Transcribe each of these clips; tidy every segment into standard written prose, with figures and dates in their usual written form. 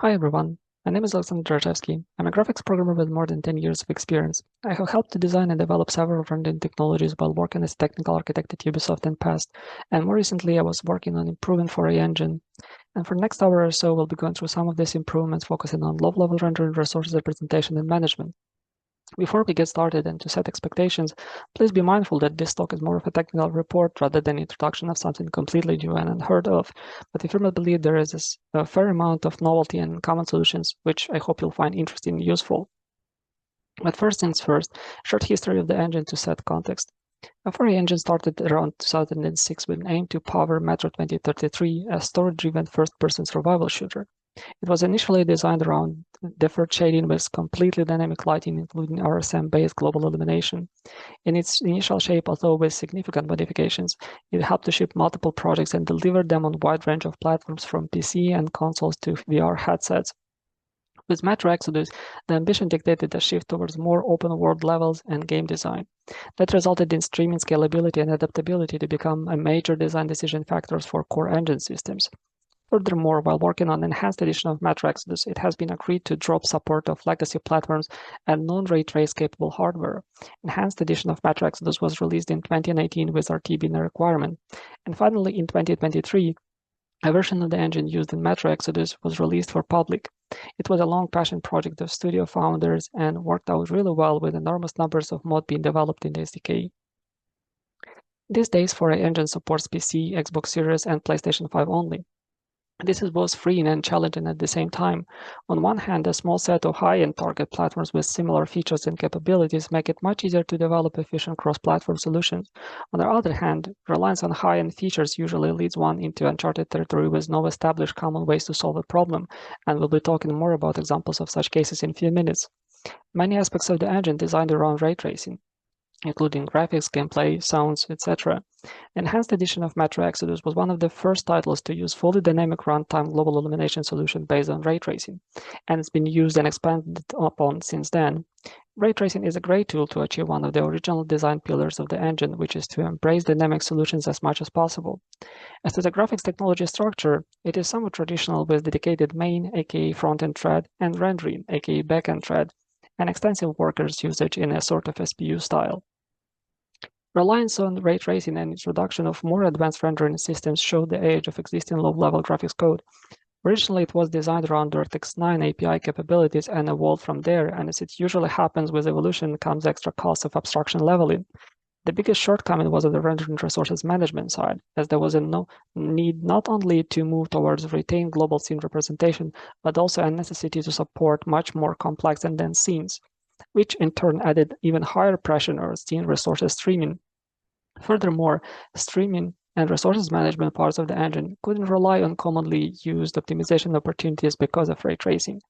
Hi everyone, my name is Alexander Drachevsky. I'm a graphics programmer with more than 10 years of experience. I have helped to design and develop several front-end technologies while working as a technical architect at Ubisoft in the past, and more recently I was working on improving for REAC engine. And for the next hour or so, we'll be going through some of these improvements, focusing on low-level rendering, resources representation, and management. Before we get started and to set expectations, please be mindful that this talk is more of a technical report rather than introduction of something completely new and unheard of. But I firmly believe there is a fair amount of novelty and common solutions, which I hope you'll find interesting and useful. But first things first, short history of the engine to set context. Our engine started around 2006 with an aim to power Metro 2033, a story-driven first-person survival shooter. It was initially designed around deferred shading with completely dynamic lighting, including RSM-based global illumination. In its initial shape, although with significant modifications, it helped to ship multiple projects and deliver them on a wide range of platforms from PC and consoles to VR headsets. With Metro Exodus, the ambition dictated a shift towards more open-world levels and game design. That resulted in streaming scalability and adaptability to become a major design decision factors for core engine systems. Furthermore, while working on enhanced edition of Metro Exodus, it has been agreed to drop support of legacy platforms and non-ray trace capable hardware. Enhanced edition of Metro Exodus was released in 2019 with RT being a requirement. And finally, in 2023, a version of the engine used in Metro Exodus was released for public. It was a long passion project of studio founders and worked out really well with enormous numbers of mods being developed in the SDK. These days, 4A engine supports PC, Xbox Series, and PlayStation 5 only. This is both freeing and challenging at the same time. On one hand, a small set of high-end target platforms with similar features and capabilities make it much easier to develop efficient cross-platform solutions. On the other hand, reliance on high-end features usually leads one into uncharted territory with no established common ways to solve a problem, and we'll be talking more about examples of such cases in a few minutes. Many aspects of the engine designed around ray tracing, including graphics, gameplay, sounds, etc. Enhanced edition of Metro Exodus was one of the first titles to use fully dynamic runtime global illumination solution based on ray tracing, and it's been used and expanded upon since then. Ray tracing is a great tool to achieve one of the original design pillars of the engine, which is to embrace dynamic solutions as much as possible. As to the graphics technology structure, it is somewhat traditional with dedicated main, aka front-end thread, and rendering, aka back-end thread, and extensive workers usage in a sort of SPU style. Reliance on ray tracing and introduction of more advanced rendering systems showed the age of existing low-level graphics code. Originally, it was designed around DirectX 9 API capabilities and evolved from there, and as it usually happens with evolution comes extra cost of abstraction leveling. The biggest shortcoming was on the rendering resources management side, as there was a need not only to move towards retained global scene representation, but also a necessity to support much more complex and dense scenes, which in turn added even higher pressure on scene resources streaming. Furthermore, streaming and resources management parts of the engine couldn't rely on commonly used optimization opportunities because of ray tracing.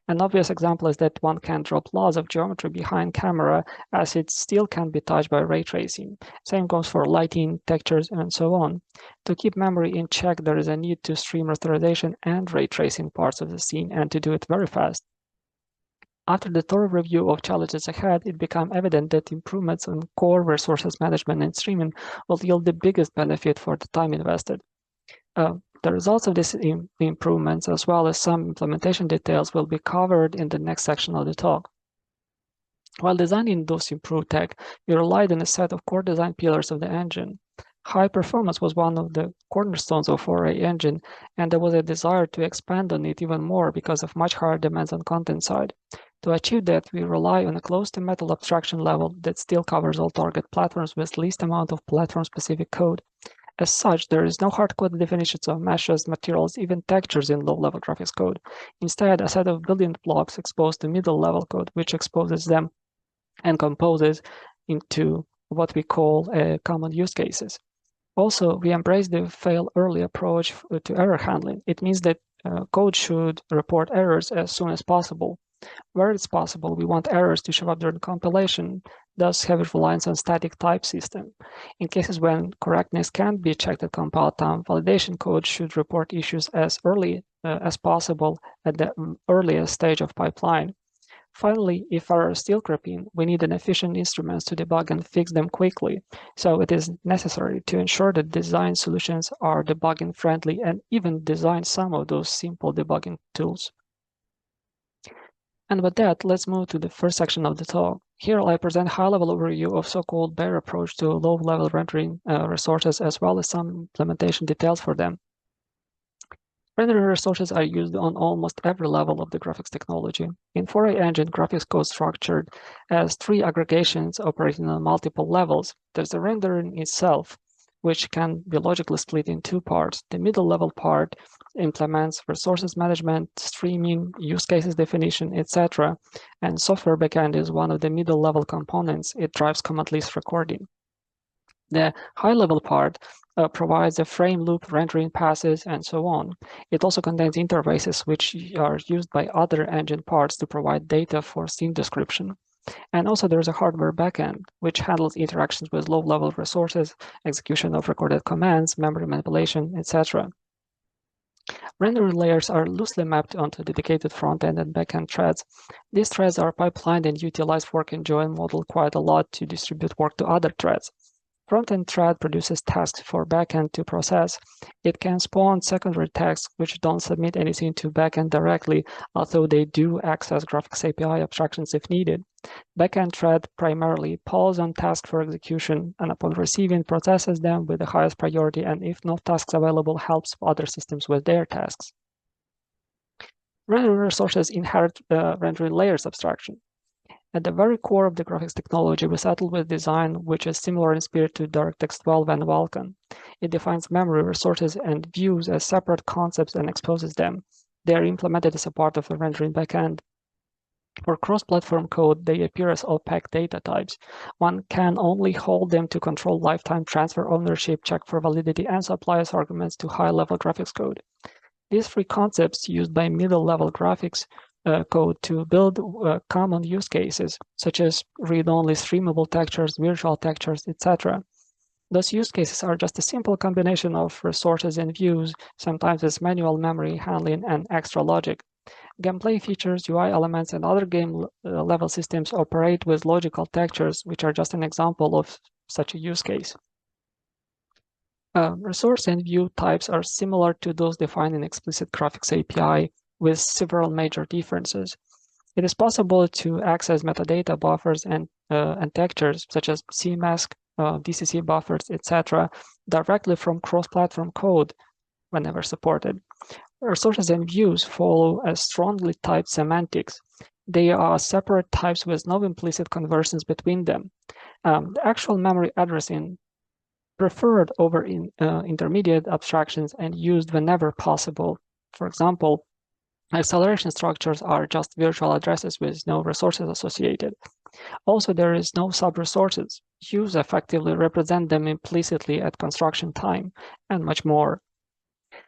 An obvious example is that one can't drop laws of geometry behind camera as it still can be touched by ray tracing. Same goes for lighting, textures, and so on. To keep memory in check, there is a need to stream rasterization and ray tracing parts of the scene and to do it very fast. After the thorough review of challenges ahead, it became evident that improvements on core resources management and streaming will yield the biggest benefit for the time invested. The results of these improvements, as well as some implementation details, will be covered in the next section of the talk. While designing those improved tech, we relied on a set of core design pillars of the engine. High performance was one of the cornerstones of 4A engine, and there was a desire to expand on it even more because of much higher demands on content side. To achieve that, we rely on a close-to-metal abstraction level that still covers all target platforms with least amount of platform-specific code. As such, there is no hard-coded definitions of meshes, materials, even textures in low-level graphics code. Instead, a set of building blocks exposed to middle-level code, which exposes them and composes into what we call common use cases. Also, we embrace the fail early approach to error handling. It means that code should report errors as soon as possible. Where it's possible, we want errors to show up during compilation, thus heavy reliance on static type system. In cases when correctness can't be checked at compile time, validation code should report issues as early as possible at the earliest stage of pipeline. Finally, if errors still creep in, we need an efficient instruments to debug and fix them quickly. So it is necessary to ensure that design solutions are debugging friendly and even design some of those simple debugging tools. And with that, let's move to the first section of the talk. Here I present a high-level overview of so-called bare approach to low-level rendering resources, as well as some implementation details for them. Rendering resources are used on almost every level of the graphics technology. In Foray Engine, graphics code structured as three aggregations operating on multiple levels. There's the rendering itself, which can be logically split in two parts. The middle level part implements resources management, streaming, use cases definition, etc. And software backend is one of the middle level components. It drives command list recording. The high-level part provides a frame loop, rendering passes, and so on. It also contains interfaces which are used by other engine parts to provide data for scene description. And also there's a hardware backend, which handles interactions with low-level resources, execution of recorded commands, memory manipulation, etc. Rendering layers are loosely mapped onto dedicated front-end and back-end threads. These threads are pipelined and utilize fork and join model quite a lot to distribute work to other threads. Front-end thread produces tasks for backend to process. It can spawn secondary tasks which don't submit anything to backend directly, although they do access graphics API abstractions if needed. Backend thread primarily pulls on tasks for execution, and upon receiving, processes them with the highest priority, and if no tasks available, helps other systems with their tasks. Rendering resources inherit rendering layers abstraction. At the very core of the graphics technology, we settle with design which is similar in spirit to DirectX 12 and Vulkan. It defines memory, resources, and views as separate concepts and exposes them. They are implemented as a part of the rendering backend. For cross-platform code, they appear as opaque data types. One can only hold them to control lifetime transfer ownership, check for validity, and supply as arguments to high-level graphics code. These three concepts used by middle-level graphics code to build common use cases, such as read-only streamable textures, virtual textures, etc. Those use cases are just a simple combination of resources and views, sometimes with manual memory handling and extra logic. Gameplay features, UI elements, and other game-level systems operate with logical textures, which are just an example of such a use case. Resource and view types are similar to those defined in explicit graphics API, with several major differences. It is possible to access metadata buffers and textures such as CMask, DCC buffers, etc., directly from cross-platform code whenever supported. Resources and views follow a strongly typed semantics. They are separate types with no implicit conversions between them. The actual memory addressing preferred over intermediate abstractions and used whenever possible. For example, acceleration structures are just virtual addresses with no resources associated. Also, there is no sub-resources. Views effectively represent them implicitly at construction time, and much more.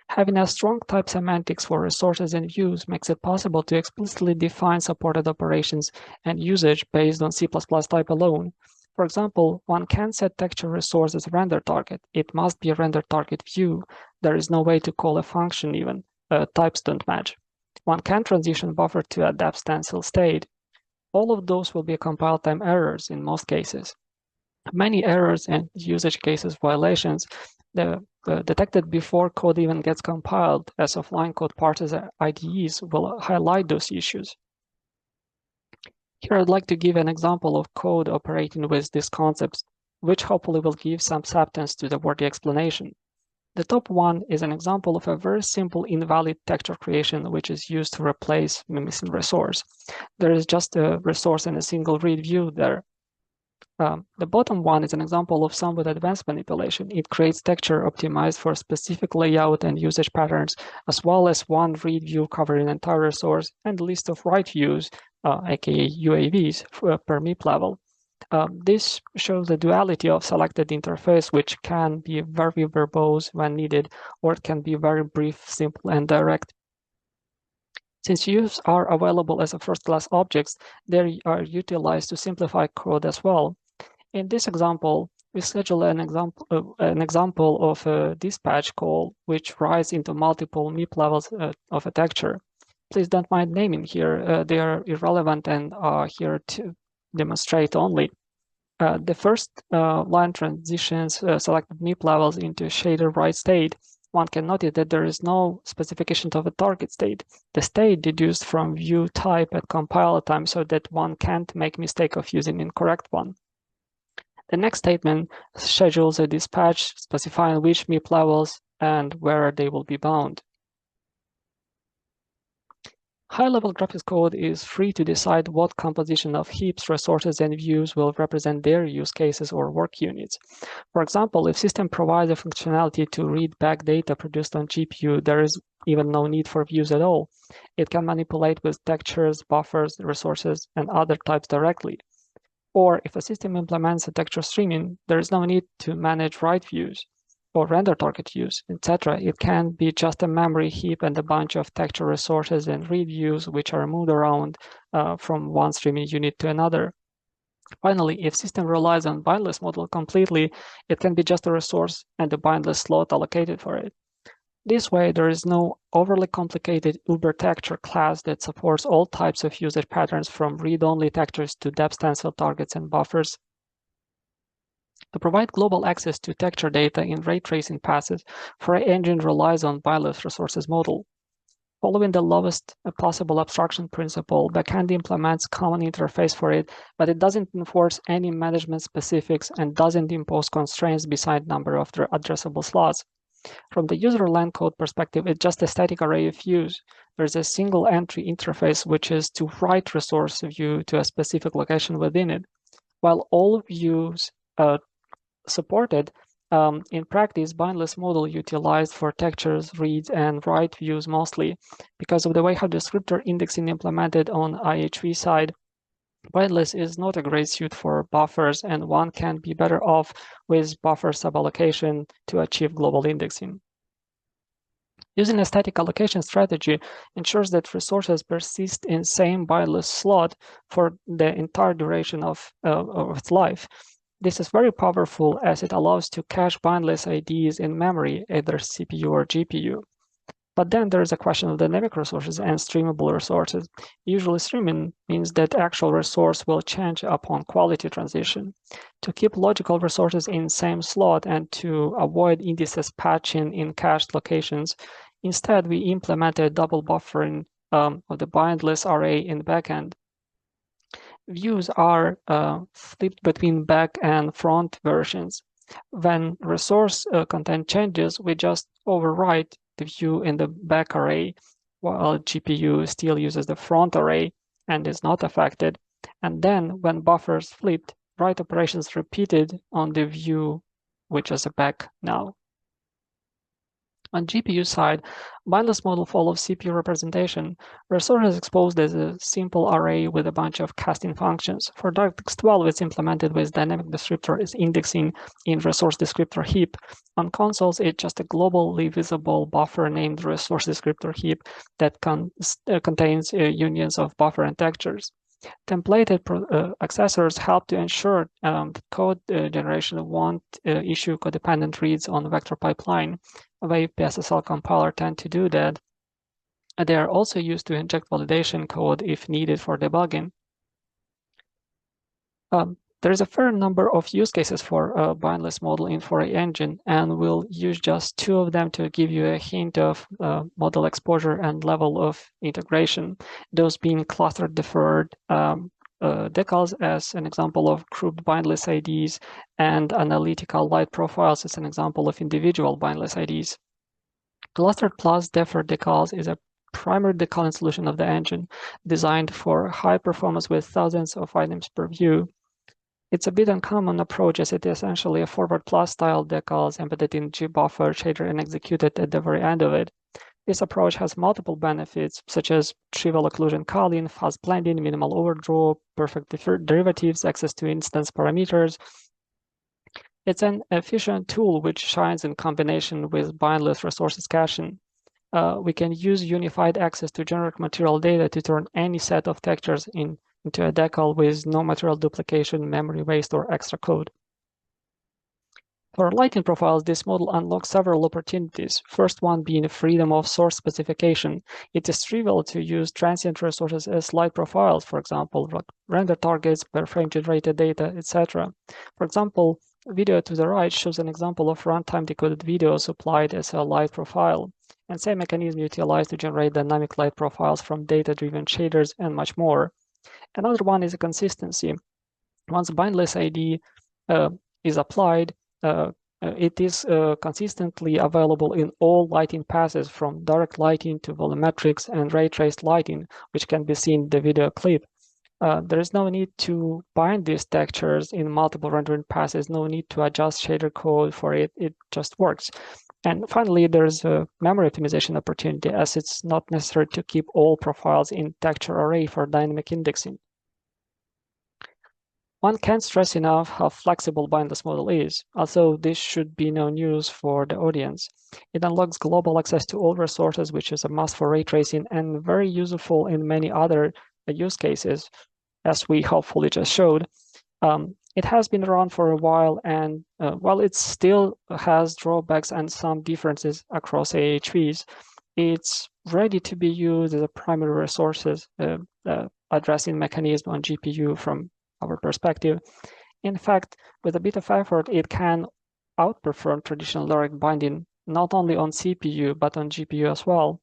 Having a strong type semantics for resources and views makes it possible to explicitly define supported operations and usage based on C++ type alone. For example, one can set texture resource as render target. It must be a render target view. There is no way to call a function even. Types don't match. One can transition buffer to a depth stencil state. All of those will be compile time errors in most cases. Many errors and usage cases violations detected before code even gets compiled, as offline code parsers IDEs will highlight those issues. Here I'd like to give an example of code operating with these concepts, which hopefully will give some substance to the wordy explanation. The top one is an example of a very simple invalid texture creation which is used to replace a missing resource. There is just a resource and a single read view there. The bottom one is an example of some with advanced manipulation. It creates texture optimized for specific layout and usage patterns, as well as one read view covering an entire resource and a list of write views, aka UAVs, per MIP level. This shows the duality of selected interface, which can be very verbose when needed, or it can be very brief, simple, and direct. Since views are available as a first-class objects, they are utilized to simplify code as well. In this example, we schedule an example of a dispatch call, which writes into multiple MIP levels of a texture. Please don't mind naming here. They are irrelevant and are here to demonstrate only. The first line transitions selected MIP levels into shader write state. one can notice that there is no specification of a target state. The state deduced from view type at compile time so that one can't make mistake of using incorrect one. The next statement schedules a dispatch specifying which MIP levels and where they will be bound. High-level graphics code is free to decide what composition of heaps, resources, and views will represent their use cases or work units. For example, if system provides a functionality to read back data produced on GPU, there is even no need for views at all. It can manipulate with textures, buffers, resources, and other types directly. Or if a system implements a texture streaming, there is no need to manage write views or render target views, etc. It can be just a memory heap and a bunch of texture resources and read views which are moved around from one streaming unit to another. Finally, if system relies on bindless model completely, it can be just a resource and a bindless slot allocated for it. This way, there is no overly complicated Uber texture class that supports all types of usage patterns from read-only textures to depth stencil targets and buffers. To provide global access to texture data in ray tracing passes, Foray Engine relies on bindless resources model. Following the lowest possible abstraction principle, backend implements common interface for it, but it doesn't enforce any management specifics and doesn't impose constraints beside number of addressable slots. From the user line code perspective, it's just a static array of views. There's a single entry interface, which is to write resource view to a specific location within it. While all views supported, in practice, bindless model utilized for textures, reads, and write views mostly. Because of the way how descriptor indexing implemented on IHV side, bindless is not a great suit for buffers, and one can be better off with buffer suballocation to achieve global indexing. Using a static allocation strategy ensures that resources persist in same bindless slot for the entire duration of its life. This is very powerful as it allows to cache bindless IDs in memory, either CPU or GPU. But then there is a question of dynamic resources and streamable resources. Usually streaming means that actual resource will change upon quality transition. To keep logical resources in same slot and to avoid indices patching in cached locations, instead we implemented double buffering of the bindless array in backend. Views are flipped between back and front versions. When resource content changes, we just overwrite the view in the back array, while GPU still uses the front array and is not affected. And then when buffers flipped, write operations repeated on the view, which is a back now. On GPU side, bindless model follows CPU representation. Resource is exposed as a simple array with a bunch of casting functions. For DirectX 12, it's implemented with dynamic descriptor is indexing in resource descriptor heap. On consoles, it's just a globally visible buffer named resource descriptor heap that contains unions of buffer and textures. Templated accessors help to ensure that code generation won't issue codependent reads on vector pipeline. Wave PSSL compiler tend to do that. They are also used to inject validation code if needed for debugging. There is a fair number of use cases for a bindless model in Foray Engine, and we'll use just two of them to give you a hint of model exposure and level of integration, those being cluster deferred decals as an example of grouped bindless IDs, and analytical light profiles as an example of individual bindless IDs. Clustered plus deferred decals is a primary decaling solution of the engine, designed for high performance with thousands of items per view. It's a bit uncommon approach as it is essentially a forward plus style decals embedded in gbuffer shader and executed at the very end of it. This approach has multiple benefits, such as trivial occlusion culling, fast blending, minimal overdraw, perfect derivatives, access to instance parameters. It's an efficient tool which shines in combination with bindless resources caching. We can use unified access to generic material data to turn any set of textures into a decal with no material duplication, memory waste, or extra code. For lighting profiles, this model unlocks several opportunities. First one being freedom of source specification. It is trivial to use transient resources as light profiles, for example, render targets, per frame generated data, etc. For example, video to the right shows an example of runtime decoded video supplied as a light profile, and same mechanism utilized to generate dynamic light profiles from data-driven shaders and much more. Another one is a consistency. Once Bindless ID is applied, it is consistently available in all lighting passes, from direct lighting to volumetrics and ray traced lighting, which can be seen in the video clip. There is no need to bind these textures in multiple rendering passes, no need to adjust shader code for it, it just works. And finally, there's a memory optimization opportunity, as it's not necessary to keep all profiles in texture array for dynamic indexing. One can't stress enough how flexible Bindless model is, although this should be no news for the audience. It unlocks global access to all resources, which is a must for ray tracing and very useful in many other use cases, as we hopefully just showed. It has been around for a while, and while it still has drawbacks and some differences across AHVs, it's ready to be used as a primary resources addressing mechanism on GPU from our perspective. In fact, with a bit of effort, it can outperform traditional direct binding, not only on CPU, but on GPU as well.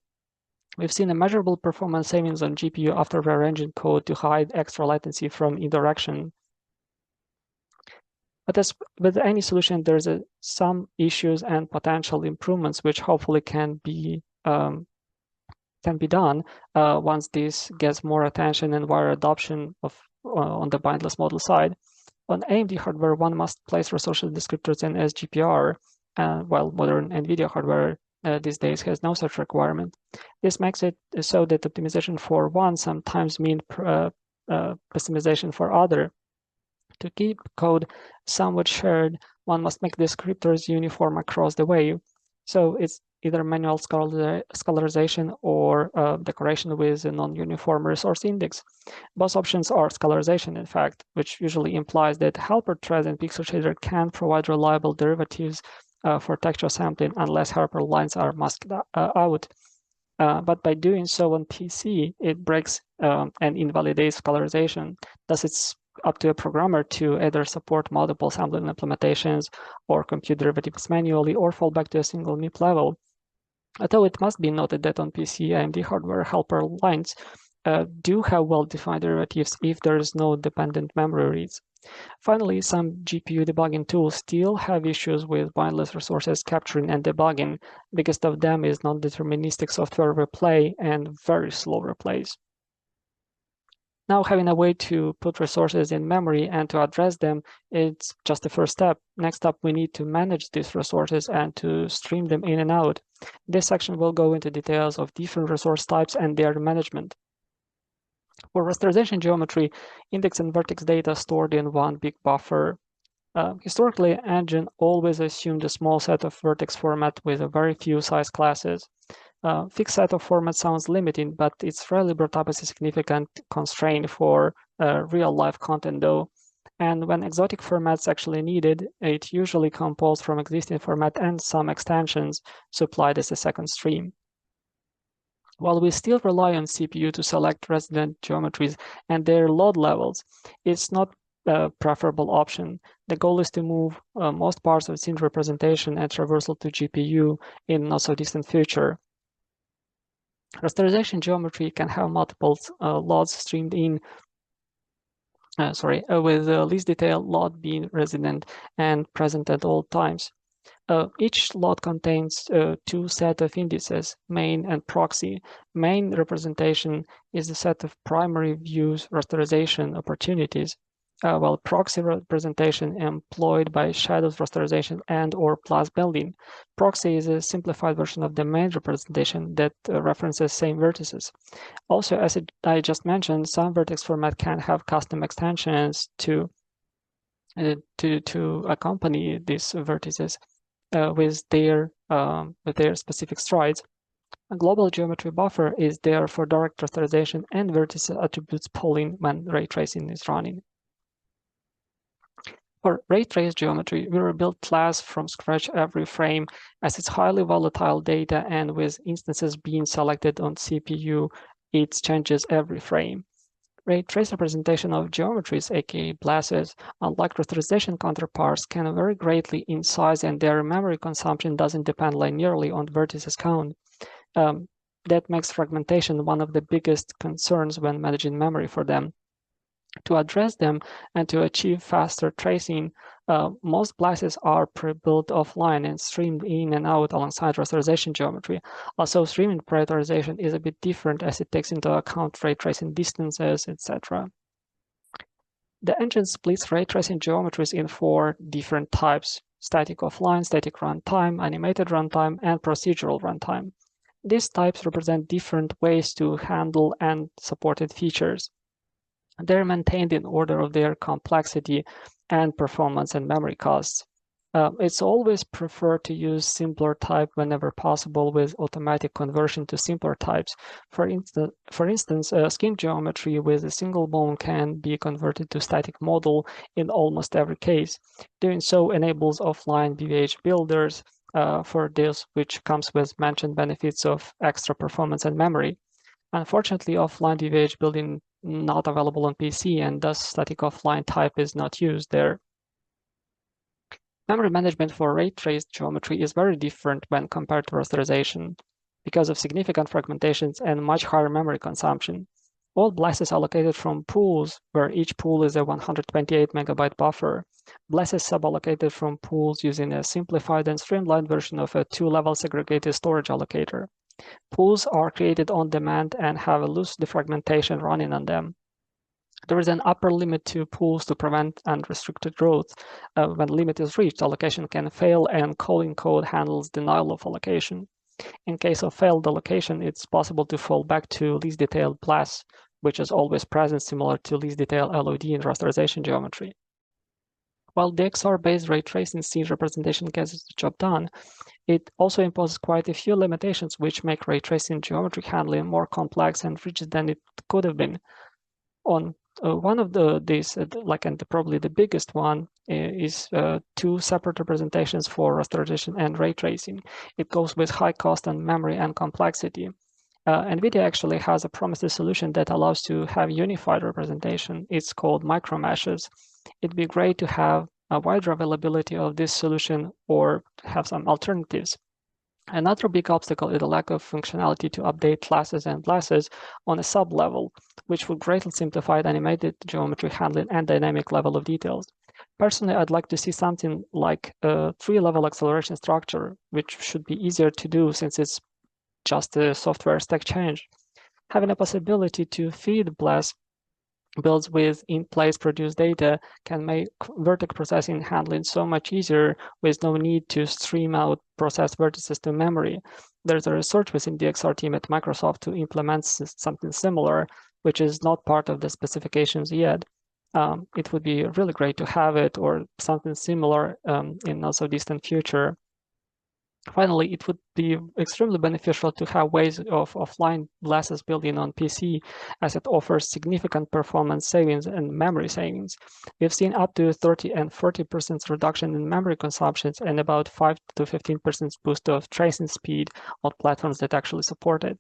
We've seen a measurable performance savings on GPU after rearranging code to hide extra latency from interaction. But as with any solution, there's some issues and potential improvements which hopefully can be done once this gets more attention and wider adoption of on the bindless model side. On AMD hardware, one must place resource descriptors in SGPR, while modern NVIDIA hardware these days has no such requirement. This makes it so that optimization for one sometimes means customization for other. To keep code somewhat shared, one must make descriptors uniform across the way. So it's either manual scalarization or decoration with a non-uniform resource index. Both options are scalarization, in fact, which usually implies that helper thread and pixel shader can provide reliable derivatives for texture sampling unless helper lines are masked out. But by doing so on PC, it breaks and invalidates scalarization. Thus, it's up to a programmer to either support multiple sampling implementations or compute derivatives manually or fall back to a single MIP level. Although it must be noted that on PC, AMD hardware helper lines do have well-defined derivatives if there is no dependent memory reads. Finally, some GPU debugging tools still have issues with bindless resources capturing and debugging. Biggest of them is non-deterministic software replay and very slow replays. Now, having a way to put resources in memory and to address them, it's just the first step. Next up, we need to manage these resources and to stream them in and out. This section will go into details of different resource types and their management. For rasterization geometry, index and vertex data stored in one big buffer. Historically, Engine always assumed a small set of vertex format with a very few size classes. Fixed set of format sounds limiting, but it's rarely brought up as a significant constraint for real-life content, though. And when exotic formats actually needed, it usually composed from existing format and some extensions supplied as a second stream. While we still rely on CPU to select resident geometries and their load levels, it's not a preferable option. The goal is to move most parts of scene representation and traversal to GPU in not so distant future. Rasterization geometry can have multiple loads streamed in, with the least detailed load being resident and present at all times. Each load contains two sets of indices, main and proxy. Main representation is the set of primary views rasterization opportunities, while proxy representation employed by shadows rasterization and or plus building. Proxy is a simplified version of the main representation that references same vertices. Also, as I just mentioned, some vertex format can have custom extensions to accompany these vertices with their specific strides. A global geometry buffer is there for direct rasterization and vertex attributes pooling when ray tracing is running. For ray trace geometry, we rebuild class from scratch every frame, as it's highly volatile data, and with instances being selected on CPU, it changes every frame. Ray trace representation of geometries, aka blasses, unlike rasterization counterparts, can vary greatly in size, and their memory consumption doesn't depend linearly on vertices count. That makes fragmentation one of the biggest concerns when managing memory for them. To address them and to achieve faster tracing, most blasses are pre-built offline and streamed in and out alongside rasterization geometry. Also, streaming prioritization is a bit different as it takes into account ray tracing distances, etc. The engine splits ray tracing geometries in 4 different types: static offline, static runtime, animated runtime, and procedural runtime. These types represent different ways to handle and supported features. They're maintained in order of their complexity and performance and memory costs. It's always preferred to use simpler type whenever possible with automatic conversion to simpler types. For instance, a skin geometry with a single bone can be converted to static model in almost every case. Doing so enables offline BVH builders for this, which comes with mentioned benefits of extra performance and memory. Unfortunately, offline DVH building not available on PC, and thus static offline type is not used there. Memory management for ray traced geometry is very different when compared to rasterization because of significant fragmentations and much higher memory consumption. All blasses allocated from pools, where each pool is a 128 megabyte buffer. Blasses suballocated from pools using a simplified and streamlined version of a 2-level segregated storage allocator. Pools are created on demand and have a loose defragmentation running on them. There is an upper limit to pools to prevent unrestricted growth. When limit is reached, allocation can fail, and calling code handles denial of allocation. In case of failed allocation, it's possible to fall back to least detailed blast, which is always present, similar to least detailed LOD in rasterization geometry. While DXR-based ray tracing scene representation gets the job done, it also imposes quite a few limitations which make ray tracing geometry handling more complex and rigid than it could have been. On one of these, and probably the biggest one, is 2 separate representations for rasterization and ray tracing. It goes with high cost and memory and complexity. NVIDIA actually has a promising solution that allows to have unified representation. It's called micromeshes. It'd be great to have a wider availability of this solution or have some alternatives. Another big obstacle is the lack of functionality to update classes and blasses on a sub-level, which would greatly simplify animated geometry handling and dynamic level of details. Personally, I'd like to see something like a 3-level acceleration structure, which should be easier to do since it's just a software stack change. Having a possibility to feed blast builds with in-place produced data can make vertex processing handling so much easier with no need to stream out processed vertices to memory. There's a research within the DXR team at Microsoft to implement something similar, which is not part of the specifications yet. It would be really great to have it or something similar in not so distant future. Finally, it would be extremely beneficial to have ways of offline blasses built-in on PC, as it offers significant performance savings and memory savings. We've seen up to 30 and 40% reduction in memory consumptions and about 5 to 15% boost of tracing speed on platforms that actually support it.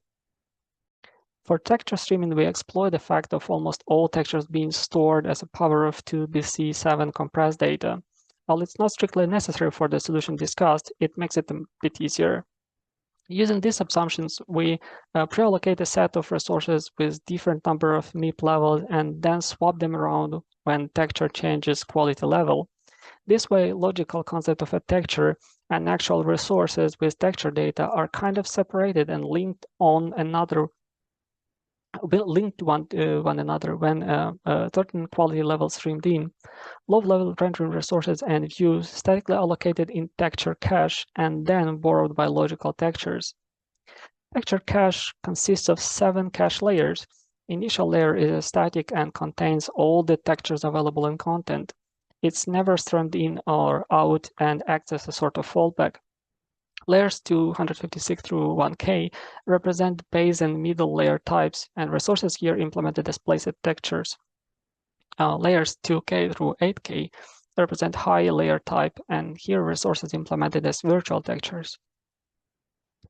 For texture streaming, we exploit the fact of almost all textures being stored as a power of 2BC7 compressed data. While it's not strictly necessary for the solution discussed, it makes it a bit easier. Using these assumptions, we pre-allocate a set of resources with different number of MIP levels and then swap them around when texture changes quality level. This way, logical concept of a texture and actual resources with texture data are kind of separated and linked one to one another when a certain quality level streamed in. Low-level rendering resources and views statically allocated in texture cache and then borrowed by logical textures. Texture cache consists of 7 cache layers. Initial layer is static and contains all the textures available in content. It's never streamed in or out and acts as a sort of fallback. Layers 256 through 1K represent base and middle layer types, and resources here implemented as placed textures. Layers 2K through 8K represent high layer type, and here resources implemented as virtual textures.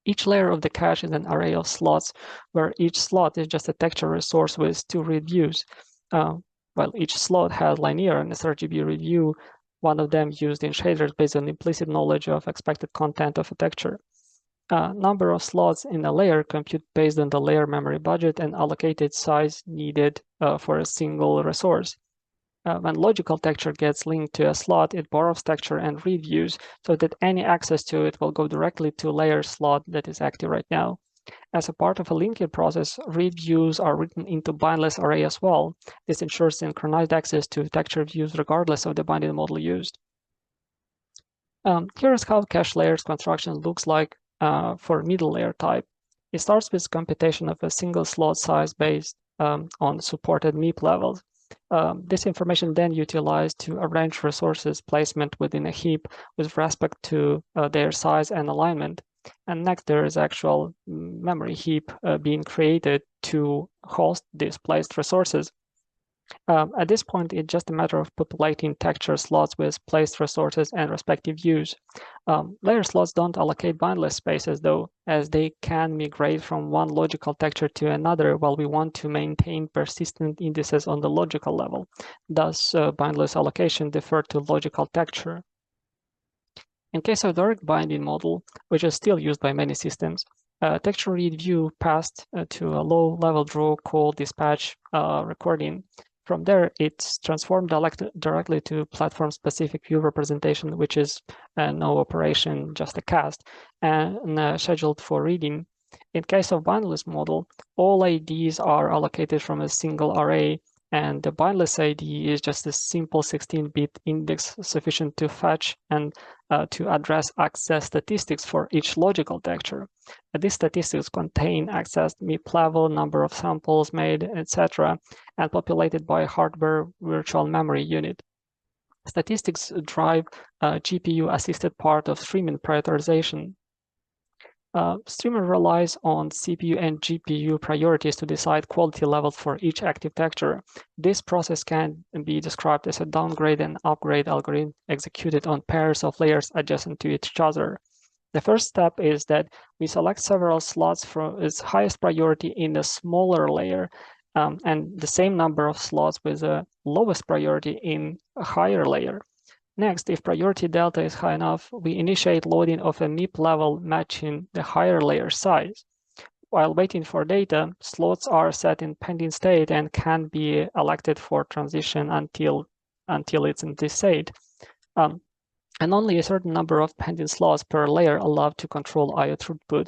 Each layer of the cache is an array of slots, where each slot is just a texture resource with 2 read views. Well, each slot has linear and sRGB review, one of them used in shaders based on implicit knowledge of expected content of a texture. Number of slots in a layer compute based on the layer memory budget and allocated size needed for a single resource. When logical texture gets linked to a slot, it borrows texture and reviews so that any access to it will go directly to layer slot that is active right now. As a part of a linking process, reviews are written into bindless array as well. This ensures synchronized access to texture views regardless of the binding model used. Here's how cache layers construction looks like for middle layer type. It starts with computation of a single slot size based on supported MIP levels. This information then utilized to arrange resources placement within a heap with respect to their size and alignment. And next, there is actual memory heap being created to host these placed resources. At this point, it's just a matter of populating texture slots with placed resources and respective views. Layer slots don't allocate bindless spaces, though, as they can migrate from one logical texture to another while we want to maintain persistent indices on the logical level. Thus, bindless allocation deferred to logical texture. In case of direct binding model, which is still used by many systems, texture read view passed to a low-level draw called dispatch recording. From there, it's transformed directly to platform-specific view representation, which is no operation, just a cast, and scheduled for reading. In case of bindless model, all IDs are allocated from a single array, and the bindless ID is just a simple 16-bit index sufficient to fetch and to address access statistics for each logical texture. These statistics contain accessed MIP level, number of samples made, etc., and populated by hardware virtual memory unit. Statistics drive GPU-assisted part of streaming prioritization. Streamer relies on CPU and GPU priorities to decide quality levels for each active texture. This process can be described as a downgrade and upgrade algorithm executed on pairs of layers adjacent to each other. The first step is that we select several slots for its highest priority in the smaller layer, and the same number of slots with the lowest priority in a higher layer. Next, if priority delta is high enough, we initiate loading of a MIP level matching the higher layer size. While waiting for data, slots are set in pending state and can be elected for transition until it's in this state. And only a certain number of pending slots per layer allowed to control I/O throughput.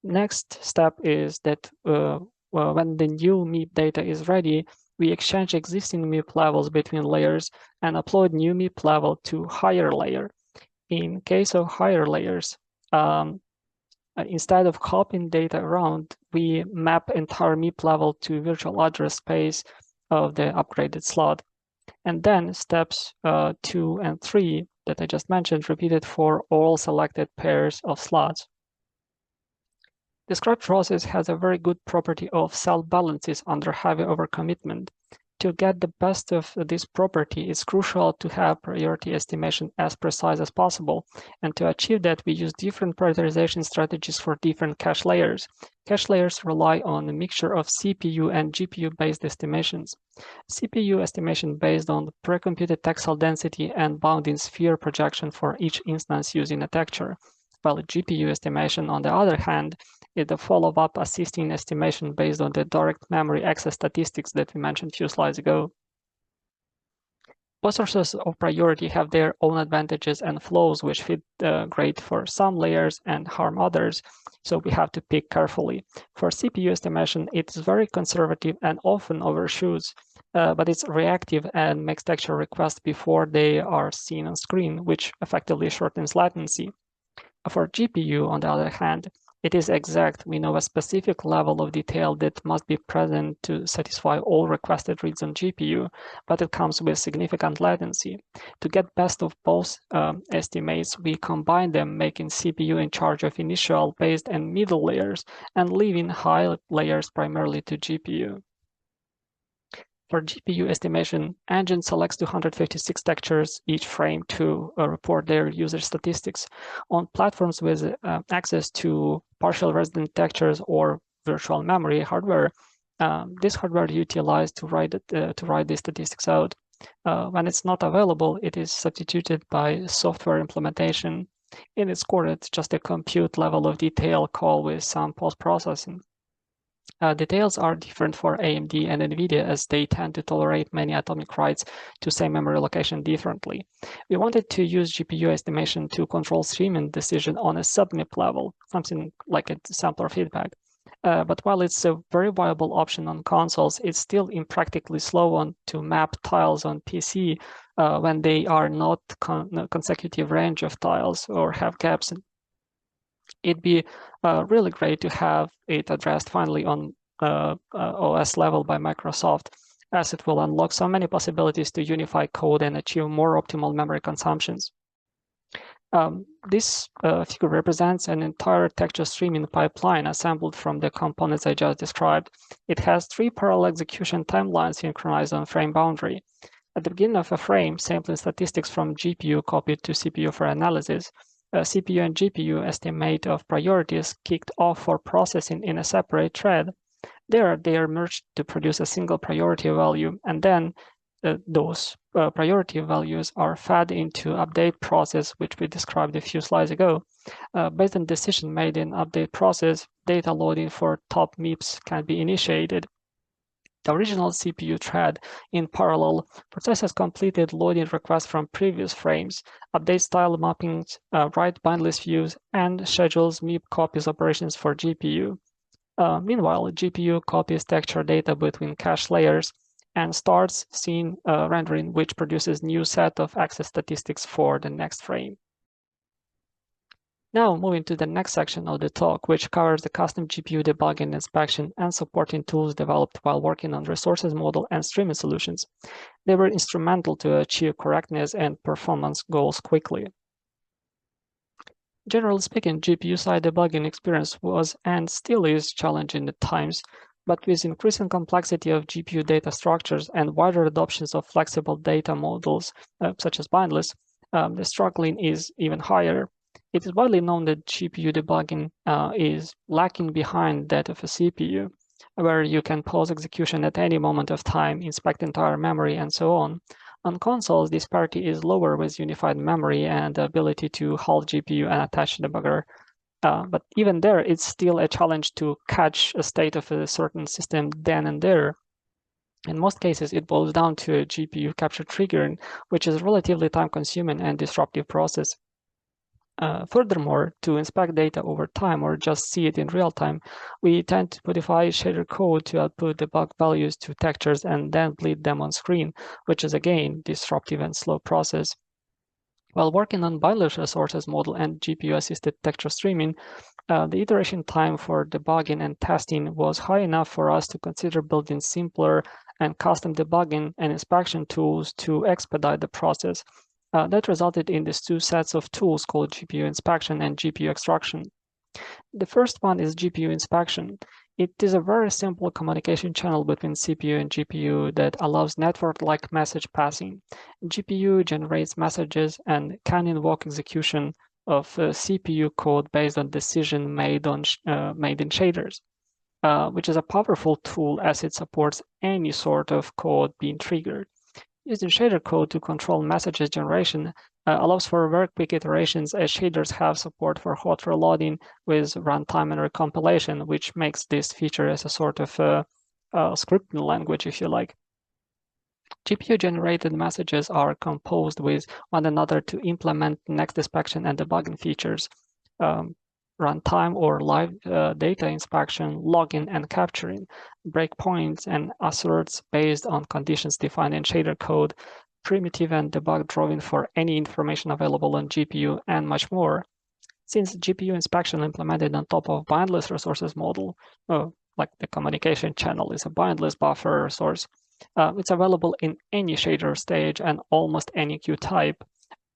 Next step is that when the new MIP data is ready, we exchange existing MIP levels between layers and upload new MIP level to higher layer. In case of higher layers, instead of copying data around, we map entire MIP level to virtual address space of the upgraded slot. And then steps 2 and 3 that I just mentioned repeated for all selected pairs of slots. The described process has a very good property of self-balances under heavy overcommitment. To get the best of this property, it's crucial to have priority estimation as precise as possible. And to achieve that, we use different prioritization strategies for different cache layers. Cache layers rely on a mixture of CPU and GPU-based estimations. CPU estimation based on pre-computed textile density and bounding sphere projection for each instance using a texture, while GPU estimation, on the other hand, is the follow-up assisting estimation based on the direct memory access statistics that we mentioned a few slides ago. Both sources of priority have their own advantages and flaws, which fit great for some layers and harm others, so we have to pick carefully. For CPU estimation, it's very conservative and often overshoots, but it's reactive and makes texture requests before they are seen on screen, which effectively shortens latency. For GPU, on the other hand, it is exact. We know a specific level of detail that must be present to satisfy all requested reads on GPU, but it comes with significant latency. To get best of both estimates, we combine them, making CPU in charge of initial, based, and middle layers, and leaving high layers primarily to GPU. For GPU estimation, engine selects 256 textures each frame to report their user statistics. On platforms with access to partial resident textures or virtual memory hardware, this hardware utilized to write these statistics out. When it's not available, it is substituted by software implementation. In its core, it's just a compute level of detail call with some post-processing. Details are different for AMD and NVIDIA as they tend to tolerate many atomic writes to same memory location differently. We wanted to use GPU estimation to control streaming decision on a submip level, something like a sampler feedback. But while it's a very viable option on consoles, it's still impractically slow to map tiles on PC when they are not consecutive range of tiles or have gaps. It'd be really great to have it addressed finally on OS level by Microsoft, as it will unlock so many possibilities to unify code and achieve more optimal memory consumptions. This figure represents an entire texture streaming pipeline assembled from the components I just described. It has 3 parallel execution timelines synchronized on frame boundary. At the beginning of a frame, sampling statistics from GPU copied to CPU for analysis. CPU and GPU estimate of priorities kicked off for processing in a separate thread. There, they are merged to produce a single priority value, and then those priority values are fed into update process, which we described a few slides ago. Based on decision made in update process, data loading for top MIPS can be initiated. The original CPU thread in parallel processes completed loading requests from previous frames, updates style mappings, write bindless views, and schedules MIP copies operations for GPU. Meanwhile, GPU copies texture data between cache layers and starts scene rendering, which produces new set of access statistics for the next frame. Now moving to the next section of the talk, which covers the custom GPU debugging, inspection, and supporting tools developed while working on resources model and streaming solutions. They were instrumental to achieve correctness and performance goals quickly. Generally speaking, GPU-side debugging experience was and still is challenging at times, but with increasing complexity of GPU data structures and wider adoptions of flexible data models, such as Bindless, the struggling is even higher. It is widely known that GPU debugging is lacking behind that of a CPU, where you can pause execution at any moment of time, inspect entire memory, and so on. On consoles, this parity is lower with unified memory and the ability to halt GPU and attach debugger. But even there, it's still a challenge to catch a state of a certain system then and there. In most cases, it boils down to a GPU capture triggering, which is a relatively time-consuming and disruptive process. Furthermore, to inspect data over time or just see it in real time, we tend to modify shader code to output debug values to textures and then bleed them on screen, which is again disruptive and slow process. While working on Bindless resources model and GPU-assisted texture streaming, the iteration time for debugging and testing was high enough for us to consider building simpler and custom debugging and inspection tools to expedite the process. That resulted in these 2 sets of tools called GPU inspection and GPU extraction. The first one is GPU inspection. It is a very simple communication channel between CPU and GPU that allows network-like message passing. GPU generates messages and can invoke execution of CPU code based on decision made in shaders, which is a powerful tool as it supports any sort of code being triggered. Using shader code to control messages generation allows for very quick iterations as shaders have support for hot reloading with runtime and recompilation, which makes this feature as a sort of scripting language, if you like. GPU-generated messages are composed with one another to implement next inspection and debugging features, runtime or live data inspection, logging and capturing, breakpoints and asserts based on conditions defined in shader code, primitive and debug drawing for any information available on GPU, and much more. Since GPU inspection implemented on top of Bindless resources model, like the communication channel is a Bindless buffer resource, it's available in any shader stage and almost any queue type.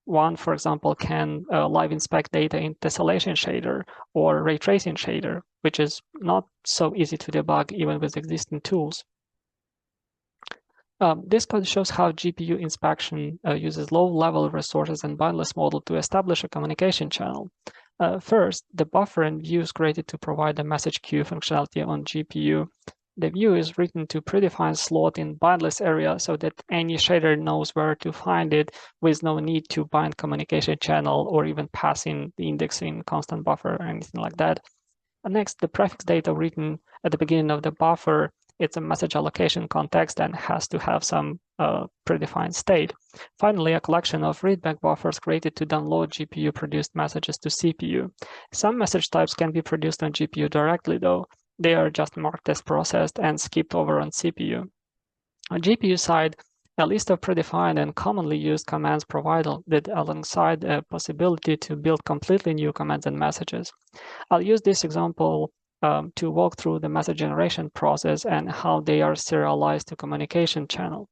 One, for example, can live inspect data in tessellation shader or ray tracing shader, which is not so easy to debug even with existing tools. This code shows how GPU inspection uses low-level resources and Bindless model to establish a communication channel. First, the buffer and views created to provide the message queue functionality on GPU The view is written to predefined slot in bindless area so that any shader knows where to find it with no need to bind communication channel or even pass in the index in constant buffer or anything like that. And next, the prefix data written at the beginning of the buffer, it's a message allocation context and has to have some predefined state. Finally, a collection of readback buffers created to download GPU-produced messages to CPU. Some message types can be produced on GPU directly, though. They are just marked as processed and skipped over on CPU. On GPU side, a list of predefined and commonly used commands provided alongside a possibility to build completely new commands and messages. I'll use this example to walk through the message generation process and how they are serialized to communication channel.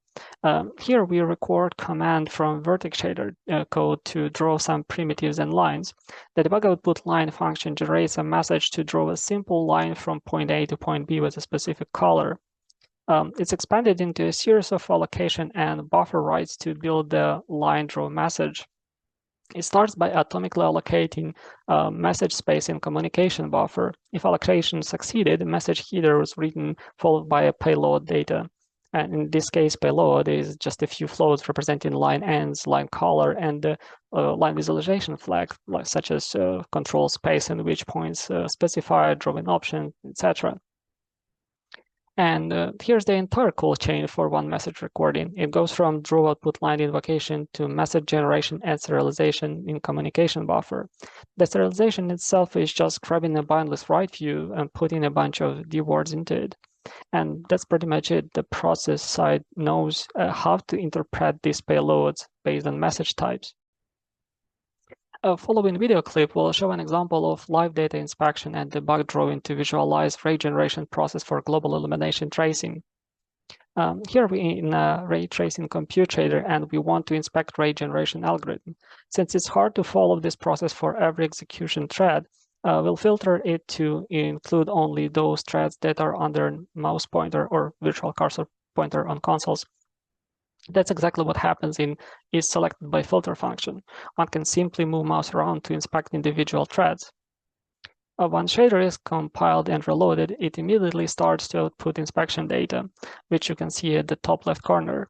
Here we record command from vertex shader code to draw some primitives and lines. The debug output line function generates a message to draw a simple line from point A to point B with a specific color. It's expanded into a series of allocation and buffer writes to build the line draw message. It starts by atomically allocating message space in communication buffer. If allocation succeeded, the message header was written followed by a payload data. And in this case, payload is just a few floats representing line ends, line color, and line visualization flag, such as control space and which points specified, drawing option, etc. And here's the entire call chain for one message recording. It goes from draw output line invocation to message generation and serialization in communication buffer. The serialization itself is just grabbing a bindless write view and putting a bunch of D words into it. And that's pretty much it. The process side knows how to interpret these payloads based on message types. A following video clip will show an example of live data inspection and debug drawing to visualize ray generation process for global illumination tracing. Here we in a ray tracing compute shader and we want to inspect ray generation algorithm. Since it's hard to follow this process for every execution thread, we'll filter it to include only those threads that are under mouse pointer or virtual cursor pointer on consoles. That's exactly what happens in isSelectedByFilter function. One can simply move mouse around to inspect individual threads. Once shader is compiled and reloaded, it immediately starts to output inspection data, which you can see at the top left corner.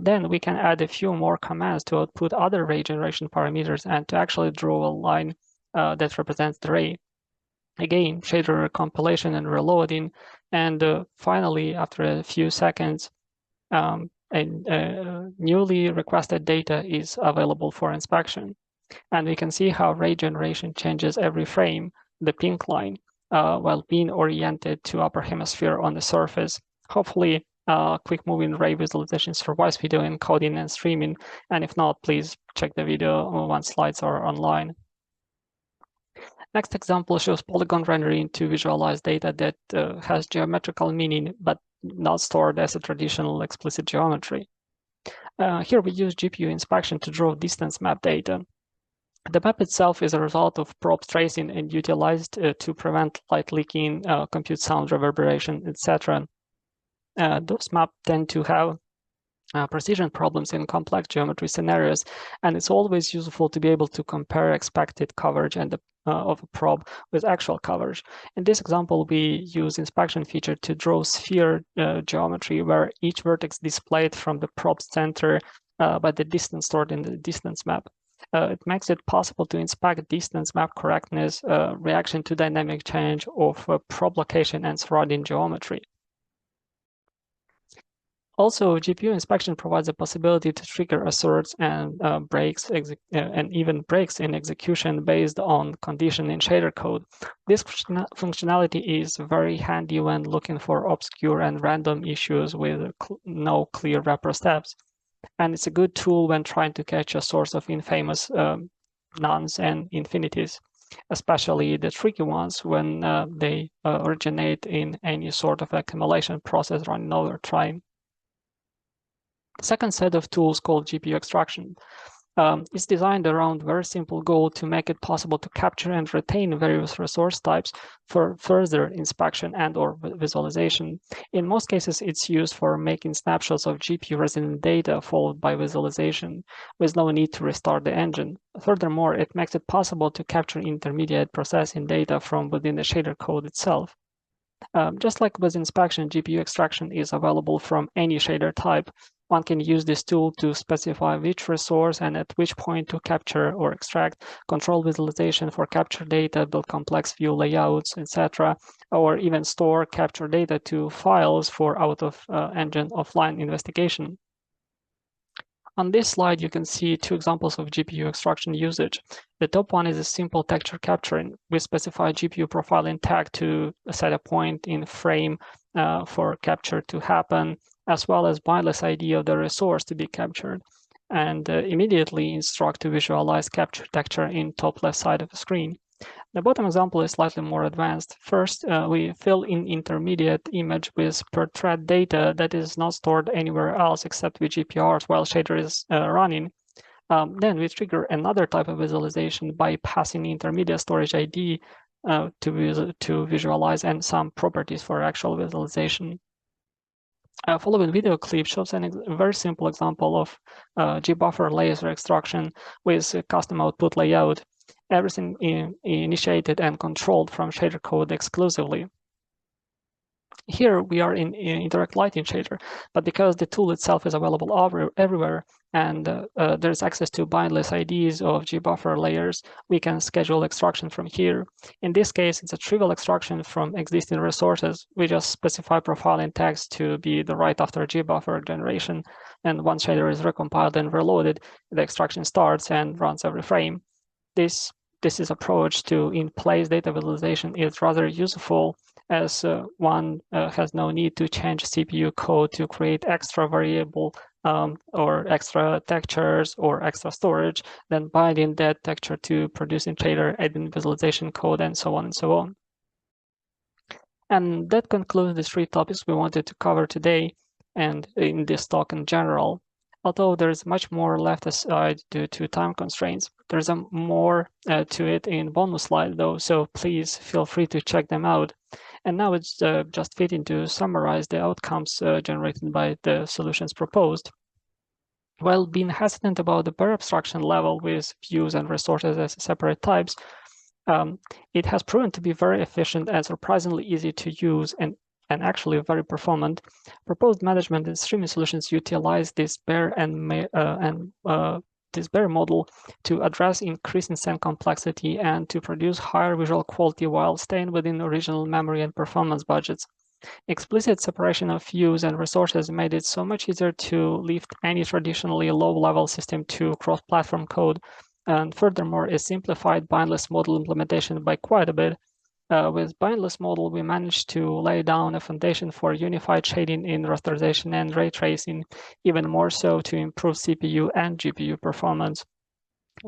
Then we can add a few more commands to output other ray generation parameters and to actually draw a line that represents the ray. Again, shader compilation and reloading, and finally, after a few seconds, newly requested data is available for inspection. And we can see how ray generation changes every frame, the pink line, while being oriented to upper hemisphere on the surface. Hopefully, quick moving ray visualization survives video encoding and streaming. And if not, please check the video once slides are online. Next example shows polygon rendering to visualize data that has geometrical meaning, but not stored as a traditional explicit geometry. Here we use GPU inspection to draw distance map data. The map itself is a result of probe tracing and utilized to prevent light leaking, compute sound reverberation, etc. Those maps tend to have precision problems in complex geometry scenarios, and it's always useful to be able to compare expected coverage and of a probe with actual coverage. In this example, we use inspection feature to draw sphere geometry where each vertex displayed from the probe center by the distance stored in the distance map. It makes it possible to inspect distance map correctness, reaction to dynamic change of probe location and surrounding geometry. Also, GPU inspection provides a possibility to trigger asserts and breaks and even breaks in execution based on condition in shader code. This functionality is very handy when looking for obscure and random issues with no clear wrapper steps. And it's a good tool when trying to catch a source of infamous nuns and infinities, especially the tricky ones when they originate in any sort of accumulation process running over time. The second set of tools called GPU extraction is designed around a very simple goal to make it possible to capture and retain various resource types for further inspection and or visualization. In most cases, it's used for making snapshots of GPU resident data followed by visualization with no need to restart the engine. Furthermore, it makes it possible to capture intermediate processing data from within the shader code itself. Just like with inspection, GPU extraction is available from any shader type. One can use this tool to specify which resource and at which point to capture or extract, control visualization for capture data, build complex view layouts, etc., or even store capture data to files for out-of-engine offline investigation. On this slide, you can see two examples of GPU extraction usage. The top one is a simple texture capturing. We specify GPU profiling tag to set a point in frame for capture to happen, as well as bindless ID of the resource to be captured, and immediately instruct to visualize capture texture in top left side of the screen. The bottom example is slightly more advanced. First, we fill in intermediate image with per thread data that is not stored anywhere else except with GPRs while shader is running. Then we trigger another type of visualization by passing intermediate storage ID to visualize and some properties for actual visualization. Following video clip shows a very simple example of gbuffer laser extraction with custom output layout. Everything initiated and controlled from shader code exclusively. Here we are in Interact Lighting shader, but because the tool itself is available everywhere and there's access to bindless IDs of gbuffer layers, we can schedule extraction from here. In this case, it's a trivial extraction from existing resources. We just specify profiling tags to be the right after gbuffer generation, and once shader is recompiled and reloaded, the extraction starts and runs every frame. This approach to in-place data visualization is rather useful as one has no need to change CPU code to create extra variable or extra textures or extra storage, then binding that texture to producing shader, adding visualization code, and so on and so on. And that concludes the three topics we wanted to cover today and in this talk in general. Although there is much more left aside due to time constraints. There's more to it in bonus slide though, so please feel free to check them out. And now it's just fitting to summarize the outcomes generated by the solutions proposed. While being hesitant about the per abstraction level with views and resources as separate types, it has proven to be very efficient and surprisingly easy to use and actually very performant. Proposed management and streaming solutions utilize this bare this bare model to address increasing scene complexity and to produce higher visual quality while staying within original memory and performance budgets. Explicit separation of views and resources made it so much easier to lift any traditionally low-level system to cross-platform code. And furthermore, a simplified bindless model implementation by quite a bit. With bindless model, we managed to lay down a foundation for unified shading in rasterization and ray tracing, even more so to improve CPU and GPU performance.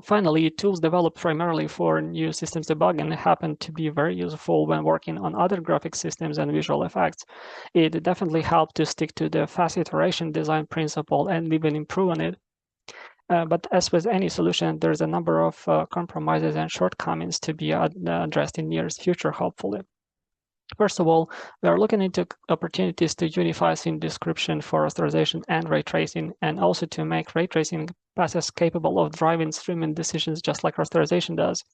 Finally, tools developed primarily for new systems debugging happen to be very useful when working on other graphic systems and visual effects. It definitely helped to stick to the fast iteration design principle and even improve on it. But as with any solution, there's a number of compromises and shortcomings to be addressed in nearest future, hopefully. First of all, we are looking into opportunities to unify scene description for rasterization and ray tracing, and also to make ray tracing passes capable of driving streaming decisions just like rasterization does.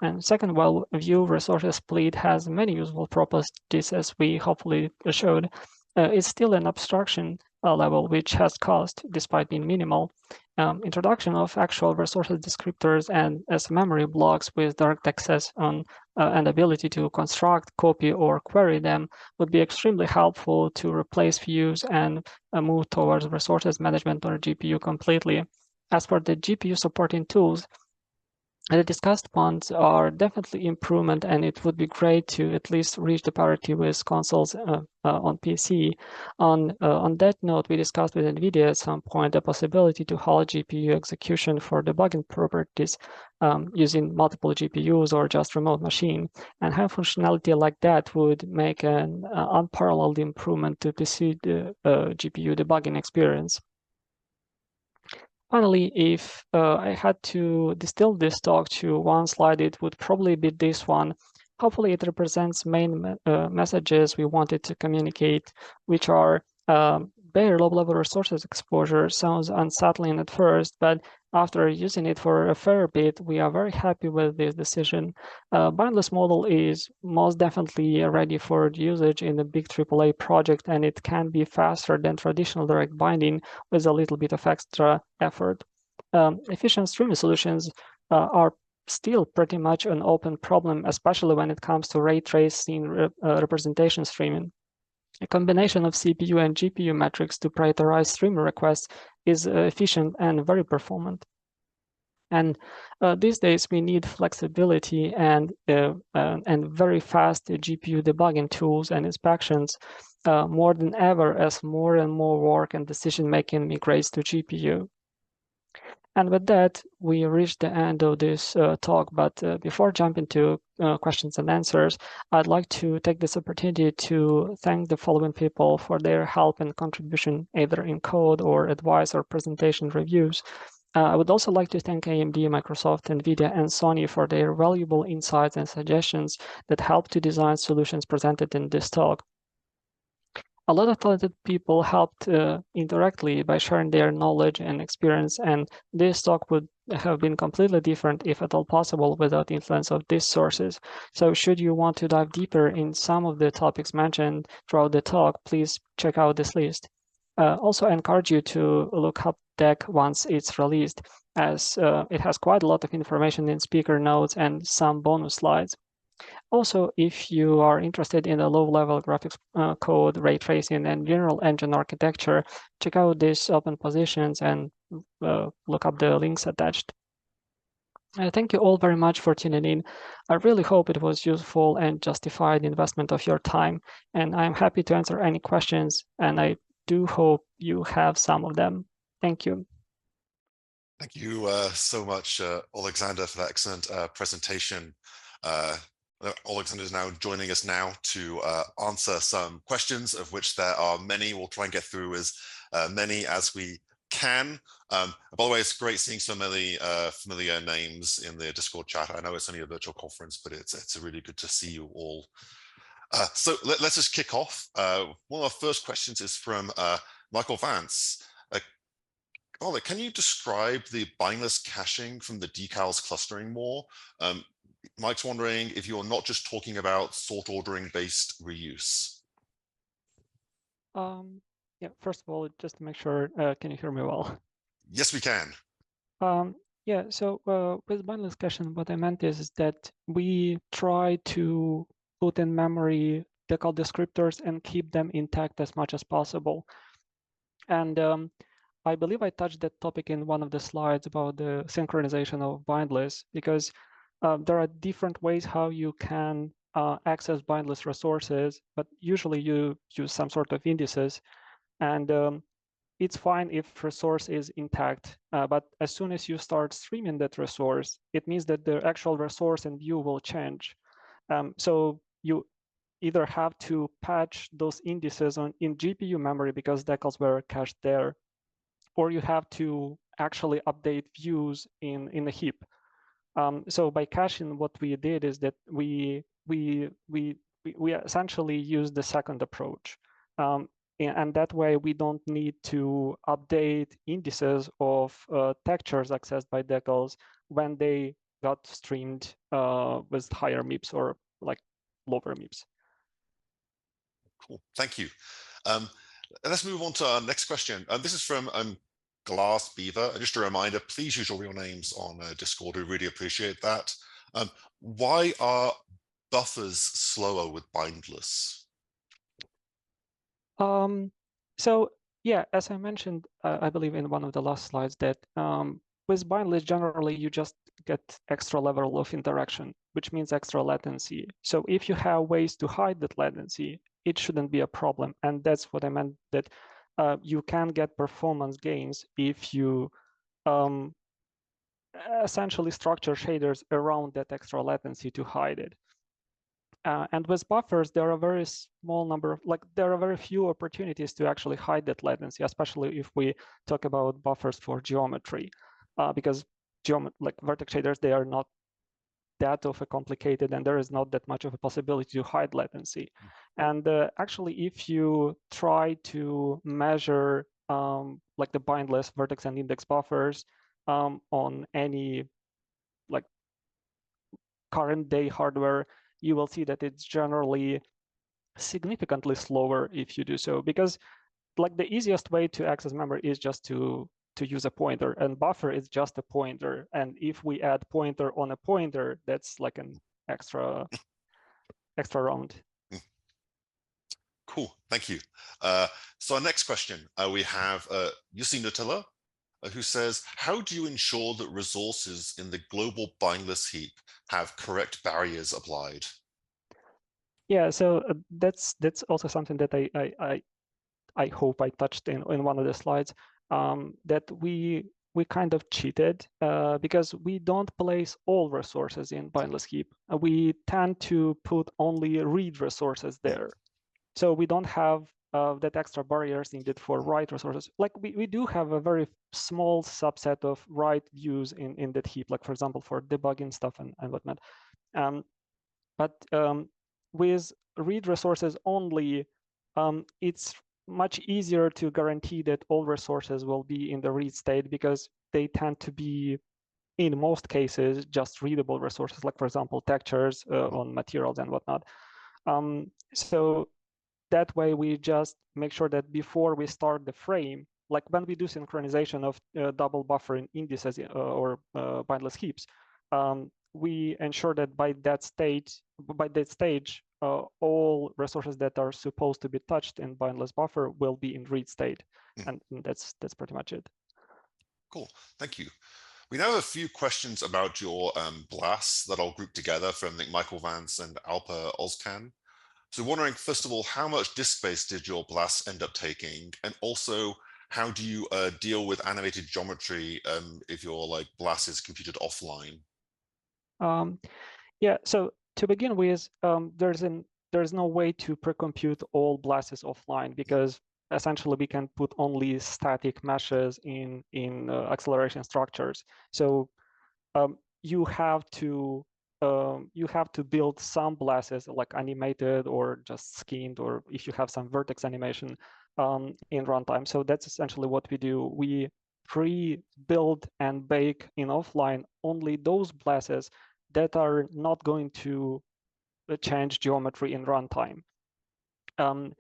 And second, while view resources split has many useful properties, as we hopefully showed, it's still an abstraction level which has cost despite being minimal. Introduction of actual resources descriptors and as memory blocks with direct access on and ability to construct, copy, or query them would be extremely helpful to replace views and move towards resources management on a GPU completely. As for the GPU supporting tools, the discussed ones are definitely improvement, and it would be great to at least reach the parity with consoles on PC. On that note, we discussed with NVIDIA at some point the possibility to halt GPU execution for debugging properties using multiple GPUs or just remote machine. And have functionality like that would make an unparalleled improvement to PC GPU debugging experience. Finally, if I had to distill this talk to one slide, it would probably be this one. Hopefully, it represents main messages we wanted to communicate, which are bare low-level resources exposure sounds unsettling at first, but after using it for a fair bit, we are very happy with this decision. Bindless model is most definitely ready for usage in a big AAA project, and it can be faster than traditional direct binding with a little bit of extra effort. Efficient streaming solutions are still pretty much an open problem, especially when it comes to ray tracing representation streaming. A combination of CPU and GPU metrics to prioritize streamer requests is efficient and very performant. And these days, we need flexibility and very fast GPU debugging tools and inspections more than ever as more and more work and decision-making migrates to GPU. And with that, we reached the end of this talk. But before jumping to questions and answers, I'd like to take this opportunity to thank the following people for their help and contribution, either in code or advice or presentation reviews. I would also like to thank AMD, Microsoft, NVIDIA, and Sony for their valuable insights and suggestions that help to design solutions presented in this talk. A lot of talented people helped indirectly by sharing their knowledge and experience, and this talk would have been completely different, if at all possible, without the influence of these sources. So should you want to dive deeper in some of the topics mentioned throughout the talk, please check out this list. Also, I encourage you to look up deck once it's released, as it has quite a lot of information in speaker notes and some bonus slides. Also, if you are interested in the low-level graphics code, ray tracing, and general engine architecture, check out these open positions and look up the links attached. Thank you all very much for tuning in. I really hope it was useful and justified the investment of your time, and I'm happy to answer any questions, and I do hope you have some of them. Thank you. Thank you so much, Alexander, for that excellent presentation. Alexander is now joining us now to answer some questions, of which there are many. We'll try and get through as many as we can. By the way, it's great seeing so many familiar names in the Discord chat. I know it's only a virtual conference, but it's really good to see you all. So let's just kick off. One of our first questions is from Michael Vance. Ollie, can you describe the bindless caching from the decals clustering more? Mike's wondering if you're not just talking about sort ordering based reuse. Yeah, first of all, just to make sure, can you hear me well? Yes, we can. Yeah, so with bindless caching, what I meant is that we try to put in memory decal descriptors and keep them intact as much as possible. And I believe I touched that topic in one of the slides about the synchronization of bindless, because there are different ways how you can access bindless resources, but usually you use some sort of indices. And it's fine if resource is intact, but as soon as you start streaming that resource, it means that the actual resource and view will change. So you either have to patch those indices in GPU memory because decals were cached there, or you have to actually update views in a heap. So by caching, what we did is that we essentially used the second approach. And that way, we don't need to update indices of textures accessed by decals when they got streamed with higher MIPS or like lower MIPS. Cool, thank you. Let's move on to our next question. This is from Glass Beaver. Just a reminder, please use your real names on Discord. We really appreciate that. Why are buffers slower with bindless? So yeah, as I mentioned, I believe in one of the last slides that with bindless, generally you just get extra level of interaction, which means extra latency. So if you have ways to hide that latency, it shouldn't be a problem. And that's what I meant, that you can get performance gains if you essentially structure shaders around that extra latency to hide it. And with buffers, there are a very small number of, there are very few opportunities to actually hide that latency, especially if we talk about buffers for geometry, because vertex shaders, they are not that of a complicated, and there is not that much of a possibility to hide latency. And actually, if you try to measure the bindless vertex and index buffers, on any like current day hardware, you will see that it's generally significantly slower if you do so, because like the easiest way to access memory is just to use a pointer, and buffer is just a pointer. And if we add pointer on a pointer, that's like an extra round. Cool, thank you. So our next question, we have Yussi Nutella, who says, how do you ensure that resources in the global bindless heap have correct barriers applied? Yeah, so that's also something that I hope I touched in one of the slides, that we kind of cheated because we don't place all resources in bindless heap. We tend to put only read resources there. So we don't have that extra barriers needed for write resources. Like we do have a very small subset of write views in that heap, like for example, for debugging stuff and whatnot. But with read resources only, it's much easier to guarantee that all resources will be in the read state, because they tend to be, in most cases, just readable resources, like for example, textures on materials and whatnot. So that way we just make sure that before we start the frame, like when we do synchronization of double buffering indices or bindless heaps, we ensure that by that stage, all resources that are supposed to be touched in bindless buffer will be in read state. And that's pretty much it. Cool, thank you. We now have a few questions about your BLAS that I'll group together from Michael Vance and Alpa Ozcan. So wondering, first of all, how much disk space did your BLAS end up taking? And also, how do you deal with animated geometry if your BLAS is computed offline? Yeah, so to begin with, there's no way to pre-compute all BLASes offline, because essentially we can put only static meshes in acceleration structures. So you have to build some BLASes like animated or just skinned, or if you have some vertex animation in runtime. So that's essentially what we do. We pre-build and bake in offline only those BLASes that are not going to change geometry in runtime. And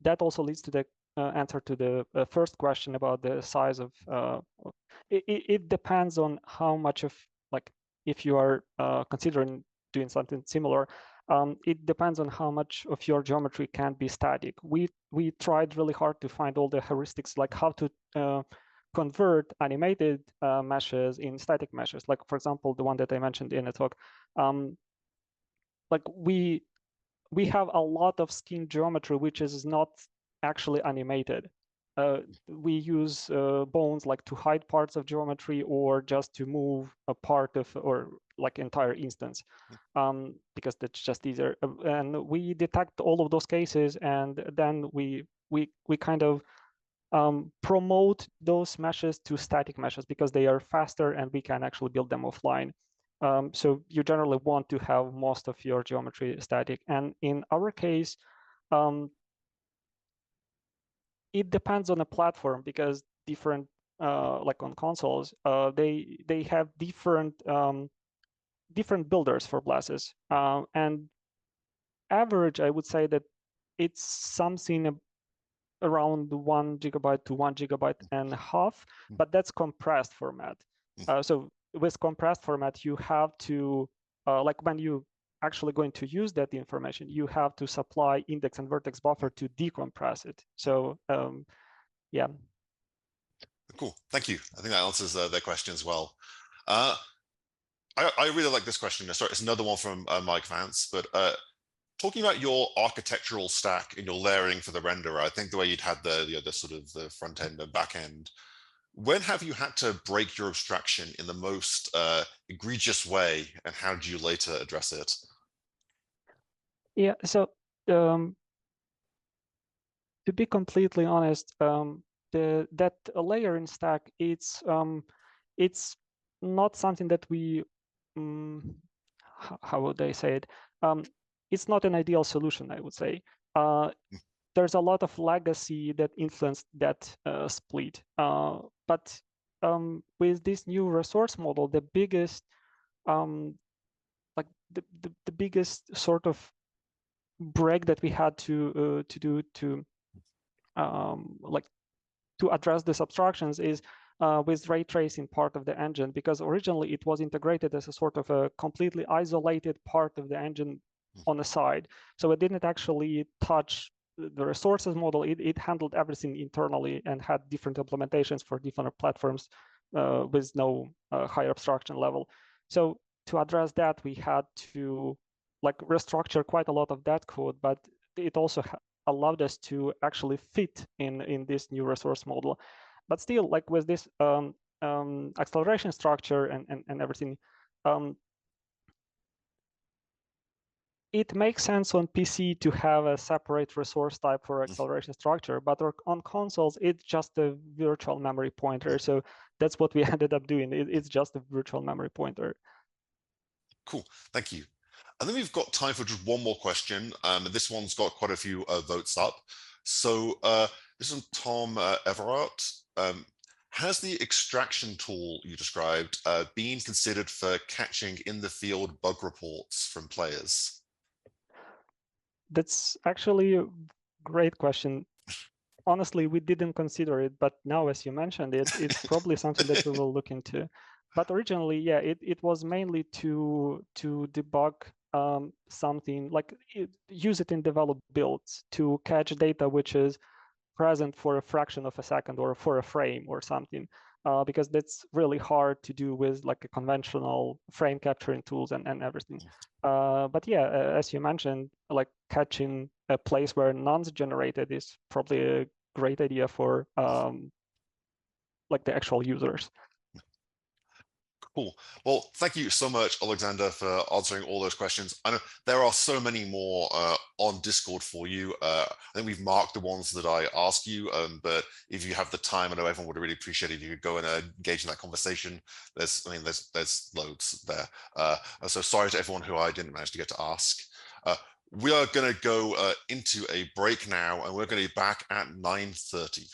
that also leads to the answer to the first question about the size of. It depends on how much of, like, if you are considering doing something similar, it depends on how much of your geometry can be static. We tried really hard to find all the heuristics, like how to convert animated meshes in static meshes. Like for example, the one that I mentioned in the talk. Like we have a lot of skin geometry which is not actually animated. We use bones like to hide parts of geometry, or just to move a part of, or like entire instance, because that's just easier. And we detect all of those cases, and then we kind of promote those meshes to static meshes, because they are faster and we can actually build them offline. So you generally want to have most of your geometry static. And in our case, it depends on the platform, because different, like on consoles, they have different builders for BLASes. And average, I would say that it's something around 1 GB to 1.5 GB, but that's compressed format. So with compressed format, you have to, like when you actually going to use that information, you have to supply index and vertex buffer to decompress it. So yeah. Cool, thank you. I think that answers their question as well. I really like this question. Sorry, it's another one from Mike Vance, but talking about your architectural stack and your layering for the renderer, I think the way you'd had the sort of the front end and back end, when have you had to break your abstraction in the most egregious way, and how do you later address it? Yeah, so to be completely honest, that layering stack, it's not something that we, how would I say it? It's not an ideal solution, I would say. There's a lot of legacy that influenced that split. But with this new resource model, the biggest like the biggest sort of break that we had to do to like to address these abstractions is with ray tracing part of the engine, because originally it was integrated as a sort of a completely isolated part of the engine on the side. So it didn't actually touch the resources model. It handled everything internally and had different implementations for different platforms with no higher abstraction level. So to address that, we had to like restructure quite a lot of that code, but it also allowed us to actually fit in this new resource model. But still, like with this acceleration structure and everything, it makes sense on PC to have a separate resource type for acceleration structure, but on consoles, it's just a virtual memory pointer. So that's what we ended up doing. It's just a virtual memory pointer. Cool, thank you. And then we've got time for just one more question. This one's got quite a few votes up. So this is Tom Everart. Has the extraction tool you described been considered for catching in the field bug reports from players? That's actually a great question. Honestly, we didn't consider it, but now as you mentioned it, it's probably something that we will look into. But originally, yeah, it was mainly to debug something, like use it in developed builds to catch data which is present for a fraction of a second or for a frame or something, because that's really hard to do with like a conventional frame capturing tools and everything. But yeah, as you mentioned, like catching a place where none's generated is probably a great idea for like the actual users. Cool. Well, thank you so much, Alexander, for answering all those questions. I know there are so many more on Discord for you. I think we've marked the ones that I asked you, but if you have the time, I know everyone would really appreciate it if you could go and engage in that conversation. There's loads there. So sorry to everyone who I didn't manage to get to ask. We are going to go into a break now, and we're going to be back at 9:30.